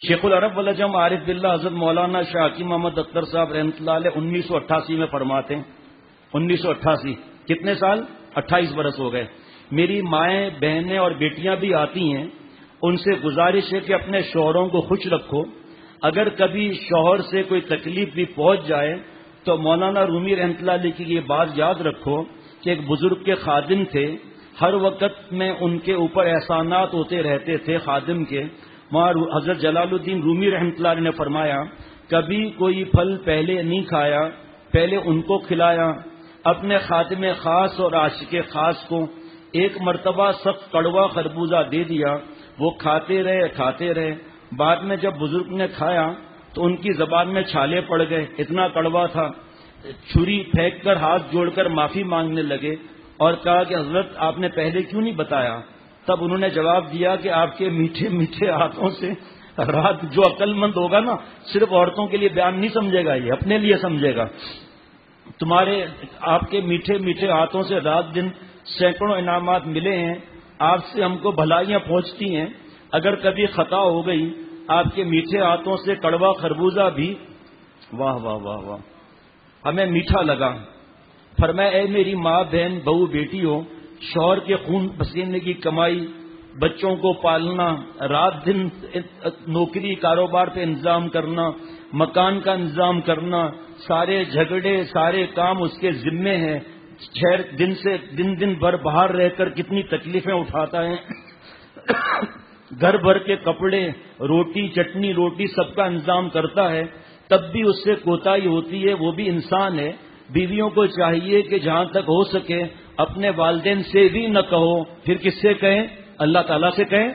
شیخ العرب والعجم عارف باللہ حضرت مولانا شاہ حکیم محمد اختر صاحب رحمۃ اللہ علیہ 1988 میں فرماتے ہیں، 1988 کتنے سال؟ 28 برس ہو گئے۔ میری مائیں بہنیں اور بیٹیاں بھی آتی ہیں، ان سے گزارش ہے کہ اپنے شوہروں کو خوش رکھو، اگر کبھی شوہر سے کوئی تکلیف بھی پہنچ جائے تو مولانا رومی رحمۃ اللہ علیہ کی یہ بات یاد رکھو کہ ایک بزرگ کے خادم تھے، ہر وقت میں ان کے اوپر احسانات ہوتے رہتے تھے خادم کے۔ وہاں حضرت جلال الدین رومی رحمۃ اللہ علیہ نے فرمایا کبھی کوئی پھل پہلے نہیں کھایا، پہلے ان کو کھلایا، اپنے خاتم خاص اور عاشق خاص کو ایک مرتبہ سخت کڑوا خربوزہ دے دیا، وہ کھاتے رہے، بعد میں جب بزرگ نے کھایا تو ان کی زبان میں چھالے پڑ گئے، اتنا کڑوا تھا، چھری پھینک کر ہاتھ جوڑ کر معافی مانگنے لگے اور کہا کہ حضرت آپ نے پہلے کیوں نہیں بتایا؟ تب انہوں نے جواب دیا کہ آپ کے میٹھے میٹھے ہاتھوں سے رات، جو عقل مند ہوگا نا صرف عورتوں کے لیے بیان نہیں سمجھے گا، یہ اپنے لیے سمجھے گا، آپ کے میٹھے میٹھے ہاتھوں سے رات دن سینکڑوں انعامات ملے ہیں، آپ سے ہم کو بھلائیاں پہنچتی ہیں، اگر کبھی خطا ہو گئی آپ کے میٹھے ہاتھوں سے کڑوا خربوزہ بھی واہ واہ واہ واہ ہمیں میٹھا لگا۔ فرمایا اے میری ماں بہن بہو بیٹی ہو، شوہر کے خون پسینے کی کمائی، بچوں کو پالنا، رات دن نوکری کاروبار پہ انتظام کرنا، مکان کا انتظام کرنا، سارے جھگڑے سارے کام اس کے ذمے ہیں، دن بھر باہر رہ کر کتنی تکلیفیں اٹھاتا ہے، گھر بھر کے کپڑے، روٹی چٹنی روٹی سب کا انتظام کرتا ہے، تب بھی اس سے کوتاہی ہوتی ہے، وہ بھی انسان ہے۔ بیویوں کو چاہیے کہ جہاں تک ہو سکے اپنے والدین سے بھی نہ کہو، پھر کس سے کہیں؟ اللہ تعالیٰ سے کہیں۔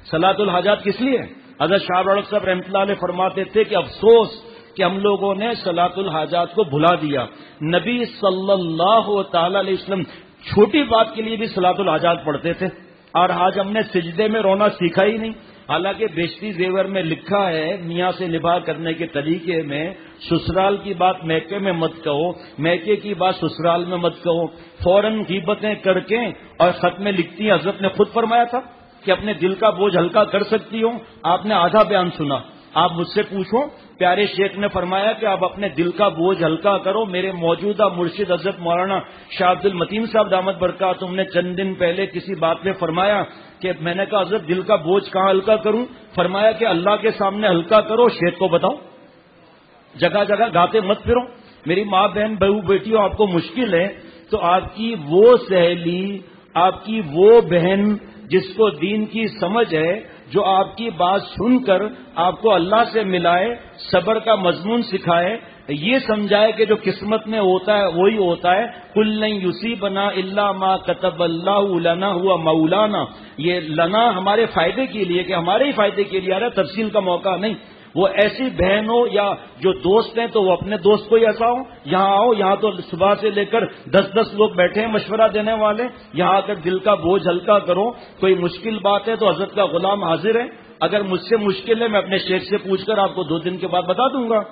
صلاۃ الحاجات کس لیے؟ حضرت شاہ رڑک صاحب رحمۃ اللہ علیہ فرماتے تھے کہ افسوس کہ ہم لوگوں نے صلاۃ الحاجات کو بھلا دیا۔ نبی صلی اللہ تعالی علیہ وسلم چھوٹی بات کے لیے بھی صلاۃ الحاجات پڑھتے تھے، اور آج ہم نے سجدے میں رونا سیکھا ہی نہیں۔ حالانکہ بیشتی زیور میں لکھا ہے میاں سے نباہ کرنے کے طریقے میں سسرال کی بات میکے میں مت کہو، میکے کی بات سسرال میں مت کہو، فوراً غیبتیں کر کے، اور خط میں لکھتی ہیں حضرت نے خود فرمایا تھا کہ اپنے دل کا بوجھ ہلکا کر سکتی ہو۔ آپ نے آدھا بیان سنا، آپ مجھ سے پوچھو، پیارے شیخ نے فرمایا کہ آپ اپنے دل کا بوجھ ہلکا کرو۔ میرے موجودہ مرشد حضرت مولانا شاہ عبد المتین صاحب دامت برکاتہم نے چند دن پہلے کسی بات میں فرمایا کہ میں نے کہا حضرت دل کا بوجھ کہاں ہلکا کروں؟ فرمایا کہ اللہ کے سامنے ہلکا کرو، شیخ کو بتاؤ، جگہ جگہ گاتے مت پھرو۔ میری ماں بہن بہو بیٹیوں، آپ کو مشکل ہے تو آپ کی وہ سہیلی، آپ کی وہ بہن جس کو دین کی سمجھ ہے، جو آپ کی بات سن کر آپ کو اللہ سے ملائے، صبر کا مضمون سکھائے، یہ سمجھائے کہ جو قسمت میں ہوتا ہے وہی ہوتا ہے۔ کل لن یصیبنا الا ما کتب اللہ لنا ہوا مولانا، یہ لنا ہمارے فائدے کے لیے، کہ ہمارے ہی فائدے کے لیے آ رہا ہے، تفصیل کا موقع نہیں۔ وہ ایسی بہن ہو یا جو دوست ہیں تو وہ اپنے دوست کو ہی ایسا ہو، یہاں آؤ، یہاں تو صبح سے لے کر 10 لوگ بیٹھے ہیں مشورہ دینے والے، یہاں آ کر دل کا بوجھ ہلکا کرو۔ کوئی مشکل بات ہے تو حضرت کا غلام حاضر ہے، اگر مجھ سے مشکل ہے میں اپنے شیخ سے پوچھ کر آپ کو 2 دن کے بعد بتا دوں گا۔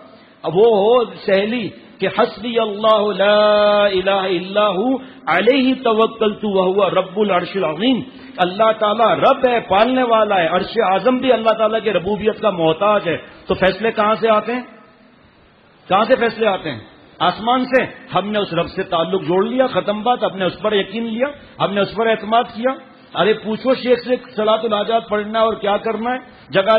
اب وہ ہو سہیلی کہ حسبی اللہ لا الہ الا ہو علیہ توکلت وہو رب العرش العظیم، اللہ تعالیٰ رب ہے، پالنے والا ہے، عرش اعظم بھی اللہ تعالیٰ کے ربوبیت کا محتاج ہے۔ تو فیصلے کہاں سے آتے ہیں؟ کہاں سے فیصلے آتے ہیں؟ آسمان سے۔ ہم نے اس رب سے تعلق جوڑ لیا، ختم بات، ہم نے اس پر یقین لیا، ہم نے اس پر اعتماد کیا۔ ارے پوچھو شیخ سے صلاۃ الحاجات پڑھنا ہے اور کیا کرنا ہے، جگہ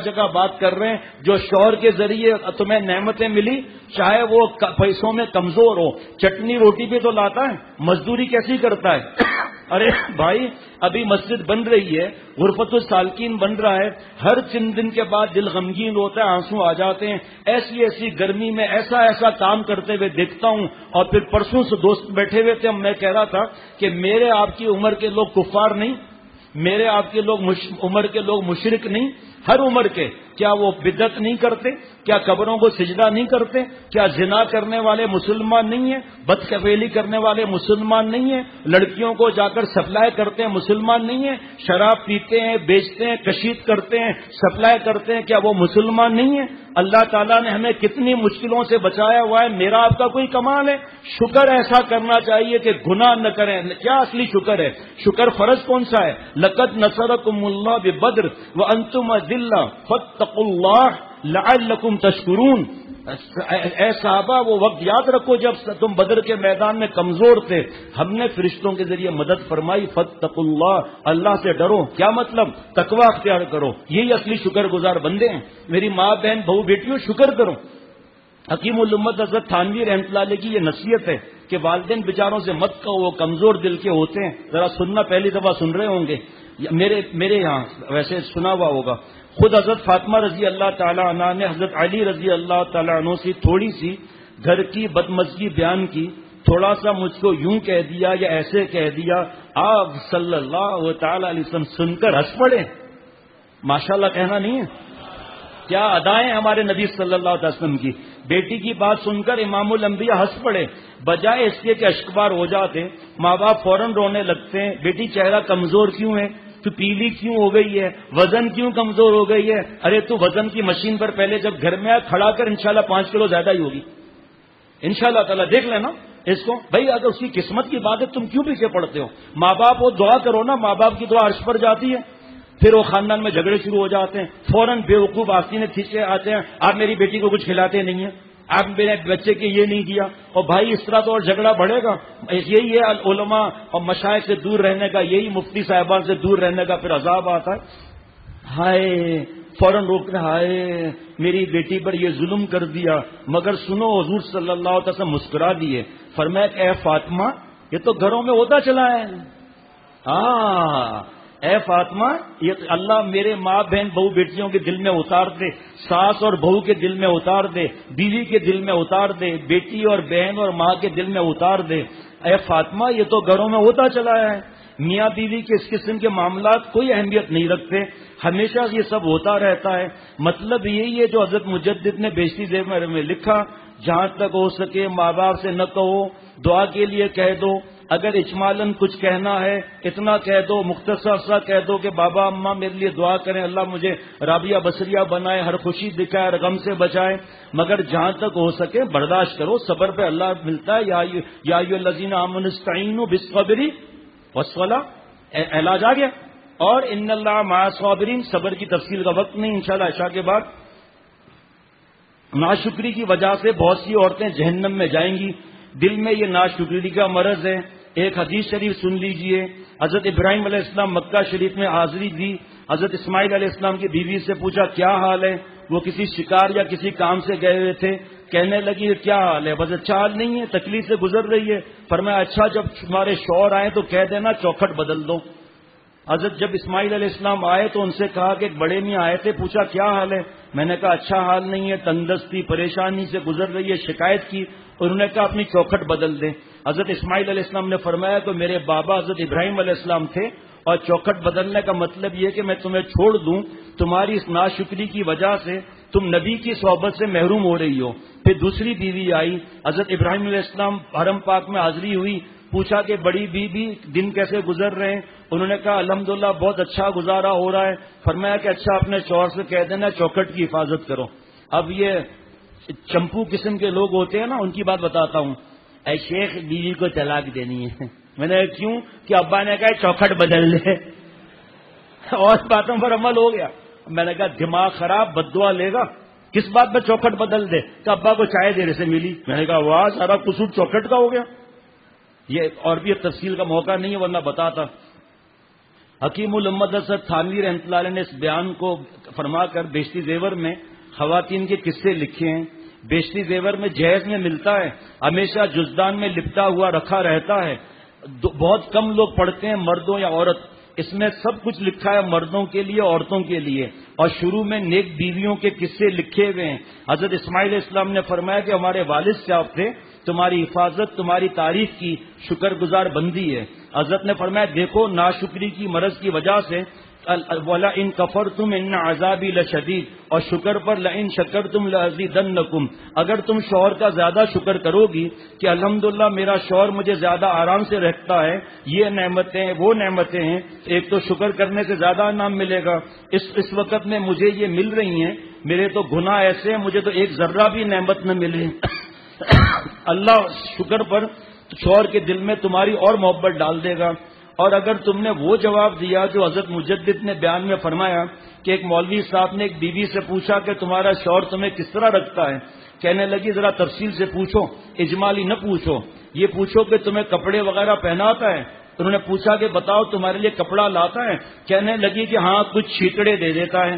جگہ بات کر رہے ہیں۔ جو شوہر کے ذریعے تمہیں نعمتیں ملی، چاہے وہ پیسوں میں کمزور ہو، چٹنی روٹی بھی تو لاتا ہے، مزدوری کیسی کرتا ہے؟ ارے بھائی ابھی مسجد بن رہی ہے، غرفت السالکین بن رہا ہے، ہر 3 دن کے بعد دل غمگین ہوتا ہے، آنسو آ جاتے ہیں، ایسی گرمی میں ایسا کام کرتے ہوئے دیکھتا ہوں۔ اور پھر پرسوں سے دوست بیٹھے ہوئے تھے، میں کہہ رہا تھا کہ میرے آپ کی عمر کے لوگ کفار نہیں، میرے آپ کے لوگ عمر کے لوگ مشرک نہیں، ہر عمر کے، کیا وہ بدعت نہیں کرتے؟ کیا قبروں کو سجدہ نہیں کرتے؟ کیا زنا کرنے والے مسلمان نہیں ہیں؟ بدکفیلی کرنے والے مسلمان نہیں ہیں؟ لڑکیوں کو جا کر سپلائی کرتے ہیں مسلمان نہیں ہیں؟ شراب پیتے ہیں، بیچتے ہیں، کشید کرتے ہیں، سپلائی کرتے ہیں، کیا وہ مسلمان نہیں ہیں؟ اللہ تعالیٰ نے ہمیں کتنی مشکلوں سے بچایا ہوا ہے، میرا آپ کا کوئی کمال ہے؟ شکر ایسا کرنا چاہیے کہ گناہ نہ کریں۔ کیا اصلی شکر ہے؟ شکر فرض کون سا ہے؟ لقد نصرکم اللہ ببدر وانتم اذلہ فاتقوا اللہ لعلکم تشکرون. اے صحابہ وہ وقت یاد رکھو جب تم بدر کے میدان میں کمزور تھے, ہم نے فرشتوں کے ذریعے مدد فرمائی. فاتقوا اللہ, اللہ سے ڈرو. کیا مطلب؟ تقوی اختیار کرو. یہی اصلی شکر گزار بندے ہیں. میری ماں بہن بہو بیٹیوں شکر کرو. حکیم الامت حضرت تھانوی رحمۃ اللہ علیہ کی یہ نصیحت ہے کہ والدین بیچاروں سے مت کہو, وہ کمزور دل کے ہوتے ہیں. ذرا سننا, پہلی دفعہ سن رہے ہوں گے, میرے یہاں ویسے سنا ہوا ہوگا. خود حضرت فاطمہ رضی اللہ تعالیٰ عنہ نے حضرت علی رضی اللہ تعالیٰ عنہ سے تھوڑی سی گھر کی بدمزگی بیان کی. تھوڑا سا مجھ کو یوں کہہ دیا یا ایسے کہہ دیا, آپ صلی اللہ تعالی علیہ وسلم سن کر ہنس پڑے. ماشاءاللہ کہنا نہیں ہے؟ کیا ادائیں ہمارے نبی صلی اللہ علیہ وسلم کی. بیٹی کی بات سن کر امام الانبیاء ہنس پڑے. بجائے اس کے کہ اشکبار ہو جاتے, ماں باپ فوراً رونے لگتے ہیں. بیٹی چہرہ کمزور کیوں ہے, تو پیلی کیوں ہو گئی ہے, وزن کیوں کمزور ہو گئی ہے. ارے تو وزن کی مشین پر پہلے جب گھر میں کھڑا کر انشاءاللہ 5 کلو زیادہ ہی ہوگی انشاءاللہ تعالیٰ. دیکھ لینا اس کو بھائی, اگر اس کی قسمت کی بات ہے تم کیوں پیچھے پڑتے ہو؟ ماں باپ وہ دعا کرو نا, ماں باپ کی دعا عرش پر جاتی ہے. پھر وہ خاندان میں جھگڑے شروع ہو جاتے ہیں, فوراً بیوقوف آستینے کھینچے آتے ہیں, آپ میری بیٹی کو کچھ کھلاتے نہیں ہیں, آپ میرے بچے کے یہ نہیں کیا. اور بھائی اس طرح تو اور جھگڑا بڑھے گا. یہی ہے علماء اور مشائخ سے دور رہنے کا, یہی مفتی صاحبان سے دور رہنے کا پھر عذاب آتا ہے. ہائے فوراً روک رہے, ہائے میری بیٹی پر یہ ظلم کر دیا. مگر سنو, حضور صلی اللہ علیہ وسلم مسکرا دیے, فرمایا کہ اے فاطمہ یہ تو گھروں میں ہوتا چلا ہے. ہاں اے فاطمہ, یہ اللہ میرے ماں بہن بہو بیٹیوں کے دل میں اتار دے, ساس اور بہو کے دل میں اتار دے, بیوی کے دل میں اتار دے, بیٹی اور بہن اور ماں کے دل میں اتار دے. اے فاطمہ یہ تو گھروں میں ہوتا چلا ہے. میاں بیوی کے اس قسم کے معاملات کوئی اہمیت نہیں رکھتے, ہمیشہ یہ سب ہوتا رہتا ہے. مطلب یہی ہے جو حضرت مجدد نے بیشتی زیور میں لکھا, جہاں تک ہو سکے ماں باپ سے نہ کہو, دعا کے لیے کہہ دو. اگر اجمالاً کچھ کہنا ہے اتنا کہہ دو, مختصر سا کہہ دو کہ بابا اماں میرے لیے دعا کریں, اللہ مجھے رابعہ بصریہ بنائے, ہر خوشی دکھائے, ہر غم سے بچائے. مگر جہاں تک ہو سکے برداشت کرو, صبر پہ اللہ ملتا ہے. یا ایھا الذین آمنوا استعینوا بالصبر والصلاۃ, علاج آ گیا. اور ان اللہ مع الصابرین, صبر کی تفصیل کا وقت نہیں, انشاءاللہ عشاء کے بعد. ناشکری کی وجہ سے بہت سی عورتیں جہنم میں جائیں گی. دل میں یہ ناشکری کا مرض ہے. ایک حدیث شریف سن لیجئے. حضرت ابراہیم علیہ السلام مکہ شریف میں حاضری دی. حضرت اسماعیل علیہ السلام کی بیوی سے پوچھا کیا حال ہے. وہ کسی شکار یا کسی کام سے گئے ہوئے تھے. کہنے لگی کیا حال ہے, بس اچھا حال نہیں ہے, تکلیف سے گزر رہی ہے. فرمایا اچھا جب تمہارے شوہر آئے تو کہہ دینا چوکھٹ بدل دو. حضرت جب اسماعیل علیہ السلام آئے تو ان سے کہا کہ ایک بڑے میاں آئے تھے, پوچھا کیا حال ہے. میں نے کہا اچھا حال نہیں ہے, تندرستی پریشانی سے گزر رہی ہے, شکایت کی. انہوں نے کہا اپنی چوکھٹ بدل دیں. حضرت اسماعیل علیہ السلام نے فرمایا کہ میرے بابا حضرت ابراہیم علیہ السلام تھے, اور چوکھٹ بدلنے کا مطلب یہ کہ میں تمہیں چھوڑ دوں, تمہاری اس ناشکری کی وجہ سے تم نبی کی صحبت سے محروم ہو رہی ہو. پھر دوسری بیوی آئی. حضرت ابراہیم علیہ السلام حرم پاک میں حاضری ہوئی. پوچھا کہ بڑی بیوی دن کیسے گزر رہے ہیں. انہوں نے کہا الحمدللہ بہت اچھا گزارا ہو رہا ہے. فرمایا کہ اچھا اپنے شوہر سے کہہ دینا چوکھٹ کی حفاظت کرو. اب یہ چمپو قسم کے لوگ ہوتے ہیں نا, ان کی بات بتاتا ہوں. اے شیخ بیوی کو طلاق دینی ہے. میں نے کیوں کہ ابا نے کہا چوکھٹ بدل لے, اور باتوں پر عمل ہو گیا. میں نے کہا دماغ خراب, بد دعا لے گا, کس بات پہ چوکھٹ بدل دے. کہ ابا کو چائے دینے سے ملی. میں نے کہا واہ سارا قصور چوکھٹ کا ہو گیا. یہ اور بھی تفصیل کا موقع نہیں ہے ورنہ بتاتا. حکیم الامت حضرت تھانوی رحمۃ اللہ علیہ نے اس بیان کو فرما کر بیشتی زیور میں خواتین کے قصے لکھے ہیں. بیشتی زیور میں جہیز میں ملتا ہے, ہمیشہ جزدان میں لپٹا ہوا رکھا رہتا ہے. بہت کم لوگ پڑھتے ہیں, مردوں یا عورت. اس میں سب کچھ لکھا ہے مردوں کے لیے, عورتوں کے لیے. اور شروع میں نیک بیویوں کے قصے لکھے ہوئے ہیں. حضرت اسماعیل علیہ السلام نے فرمایا کہ ہمارے والد صاحب تھے, تمہاری حفاظت تمہاری تعریف کی شکر گزار بندی ہے. حضرت نے فرمایا دیکھو ناشکری کی مرض کی وجہ سے وَلَئِن كَفَرْتُمْ إِنَّ عَذَابِي لَشَدِيدٌ, اور شکر پر لَئِن شَكَرْتُمْ لَأَزِيدَنَّكُمْ, اگر تم شوہر کا زیادہ شکر کرو گی کہ الحمدللہ میرا شوہر مجھے زیادہ آرام سے رکھتا ہے, یہ نعمتیں وہ نعمتیں ہیں, ایک تو شکر کرنے سے زیادہ انعام ملے گا. اس وقت میں مجھے یہ مل رہی ہیں, میرے تو گناہ ایسے ہیں مجھے تو ایک ذرہ بھی نعمت نہ ملے. اللہ شکر پر شوہر کے دل میں تمہاری اور محبت ڈال دے گا. اور اگر تم نے وہ جواب دیا جو حضرت مجدد نے بیان میں فرمایا کہ ایک مولوی صاحب نے ایک بیوی سے پوچھا کہ تمہارا شوہر تمہیں کس طرح رکھتا ہے، کہنے لگی ذرا تفصیل سے پوچھو، اجمالی نہ پوچھو، یہ پوچھو کہ تمہیں کپڑے وغیرہ پہناتا ہے۔ انہوں نے پوچھا کہ بتاؤ تمہارے لیے کپڑا لاتا ہے، کہنے لگی کہ ہاں کچھ چھیکڑے دے دیتا ہے۔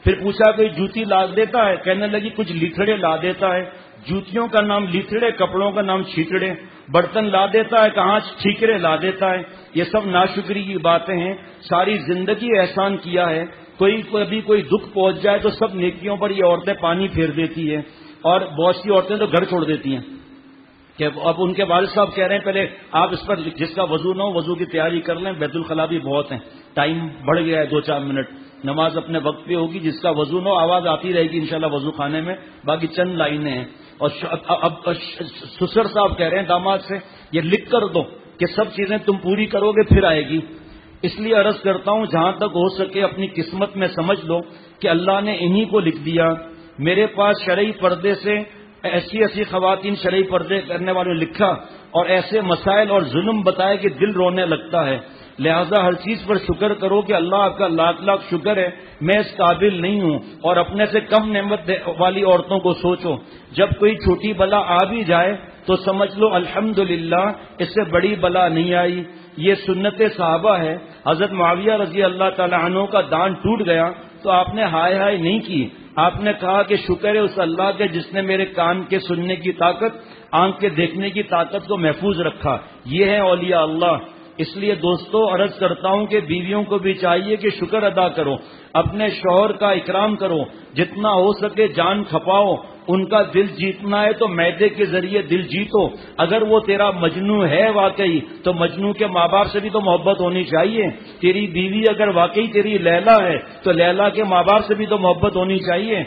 پھر پوچھا کہ جوتی لا دیتا ہے، کہنے لگی کچھ لیتھڑے لا دیتا ہے۔ جوتیوں کا نام لیتھڑے، کپڑوں کا نام چھیکڑے۔ برتن لا دیتا ہے، کہاں ٹھیکرے لا دیتا ہے۔ یہ سب ناشکری کی باتیں ہیں۔ ساری زندگی احسان کیا ہے، کوئی دکھ پہنچ جائے تو سب نیکیوں پر یہ عورتیں پانی پھیر دیتی ہیں، اور بہت سی عورتیں تو گھر چھوڑ دیتی ہیں کہ اب ان کے والد صاحب کہہ رہے ہیں پہلے آپ اس پر جس کا وضو نہ ہو وضو کی تیاری کر لیں، بیت الخلاء بھی بہت ہیں، ٹائم بڑھ گیا ہے 2-4 منٹ، نماز اپنے وقت پہ ہوگی، جس کا وضو نہ ہو آواز آتی رہے گی انشاءاللہ وضو خانے میں، باقی چند لائنیں ہیں۔ اور اب سسر صاحب کہہ رہے ہیں داماد سے یہ لکھ کر دو کہ سب چیزیں تم پوری کرو گے پھر آئے گی۔ اس لیے عرض کرتا ہوں جہاں تک ہو سکے اپنی قسمت میں سمجھ لو کہ اللہ نے انہی کو لکھ دیا۔ میرے پاس شرعی پردے سے ایسی خواتین شرعی پردے کرنے والوں نے لکھا اور ایسے مسائل اور ظلم بتائے کہ دل رونے لگتا ہے۔ لہذا ہر چیز پر شکر کرو کہ اللہ آپ کا لاکھ لاکھ شکر ہے میں اس قابل نہیں ہوں، اور اپنے سے کم نعمت والی عورتوں کو سوچو۔ جب کوئی چھوٹی بلا آ بھی جائے تو سمجھ لو الحمدللہ اس سے بڑی بلا نہیں آئی۔ یہ سنت صحابہ ہے۔ حضرت معاویہ رضی اللہ تعالی عنہ کا دان ٹوٹ گیا تو آپ نے ہائے ہائے نہیں کی، آپ نے کہا کہ شکر ہے اس اللہ کے جس نے میرے کان کے سننے کی طاقت، آنکھ کے دیکھنے کی طاقت کو محفوظ رکھا۔ یہ ہے اولیاء اللہ۔ اس لیے دوستو عرض کرتا ہوں کہ بیویوں کو بھی چاہیے کہ شکر ادا کرو، اپنے شوہر کا اکرام کرو، جتنا ہو سکے جان کھپاؤ، ان کا دل جیتنا ہے تو معدے کے ذریعے دل جیتو۔ اگر وہ تیرا مجنو ہے واقعی تو مجنو کے ماں باپ سے بھی تو محبت ہونی چاہیے۔ تیری بیوی اگر واقعی تیری لیلا ہے تو لیلا کے ماں باپ سے بھی تو محبت ہونی چاہیے۔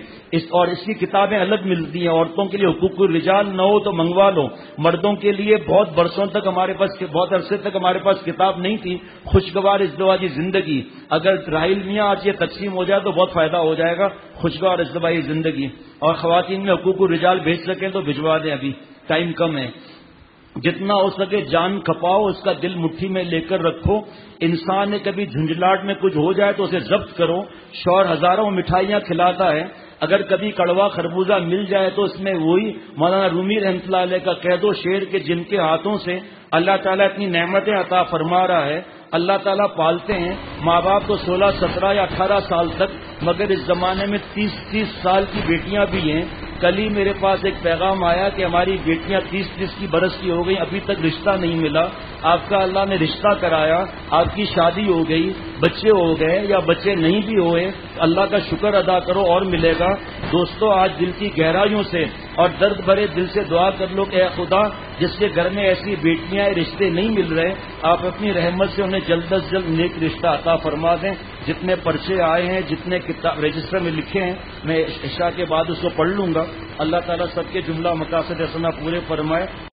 اور اس کی کتابیں الگ ملتی ہیں، عورتوں کے لیے حقوق الرجال نہ ہو تو منگوا لو۔ مردوں کے لیے بہت برسوں تک بہت عرصے تک ہمارے پاس کتاب نہیں تھی، خوشگوار ازدواجی زندگی۔ اگر راحیل میاں آج یہ تقسیم ہو جائے تو بہت فائدہ ہو جائے گا، خوشگوار ازدواجی زندگی۔ اور خواتین میں حقوق الرجال بھیج سکیں تو بھجوا دیں، ابھی ٹائم کم ہے۔ جتنا ہو سکے جان کھپاؤ، اس کا دل مٹھی میں لے کر رکھو۔ انسان نے کبھی جھنجھلاٹ میں کچھ ہو جائے تو اسے ضبط کرو۔ شوہر ہزاروں مٹھائیاں کھلاتا ہے، اگر کبھی کڑوا خربوزہ مل جائے تو اس میں وہی مولانا رومی رحمۃ اللہ علیہ کا کہہ دو شعر کہ جن کے ہاتھوں سے اللہ تعالیٰ اتنی نعمتیں عطا فرما رہا ہے، اللہ تعالیٰ پالتے ہیں۔ ماں باپ تو 16، 17 یا 18 سال تک، مگر اس زمانے میں 30 سال کی بیٹیاں بھی ہیں۔ کل ہی میرے پاس ایک پیغام آیا کہ ہماری بیٹیاں 30 برس کی ہو گئی، ابھی تک رشتہ نہیں ملا۔ آپ کا اللہ نے رشتہ کرایا، آپ کی شادی ہو گئی، بچے ہو گئے یا بچے نہیں بھی ہوئے، اللہ کا شکر ادا کرو اور ملے گا۔ دوستو آج دل کی گہرائیوں سے اور درد بھرے دل سے دعا کر لو کہ اے خدا جس کے گھر میں ایسی بیٹیاں رشتے نہیں مل رہے، آپ اپنی رحمت سے انہیں جلد از جلد نیک رشتہ عطا فرما دیں۔ جتنے پرچے آئے ہیں، جتنے کتاب رجسٹر میں لکھے ہیں، میں عشاء کے بعد اس کو پڑھ لوں گا۔ اللہ تعالیٰ سب کے جملہ مقاصد حسنہ پورے فرمائے۔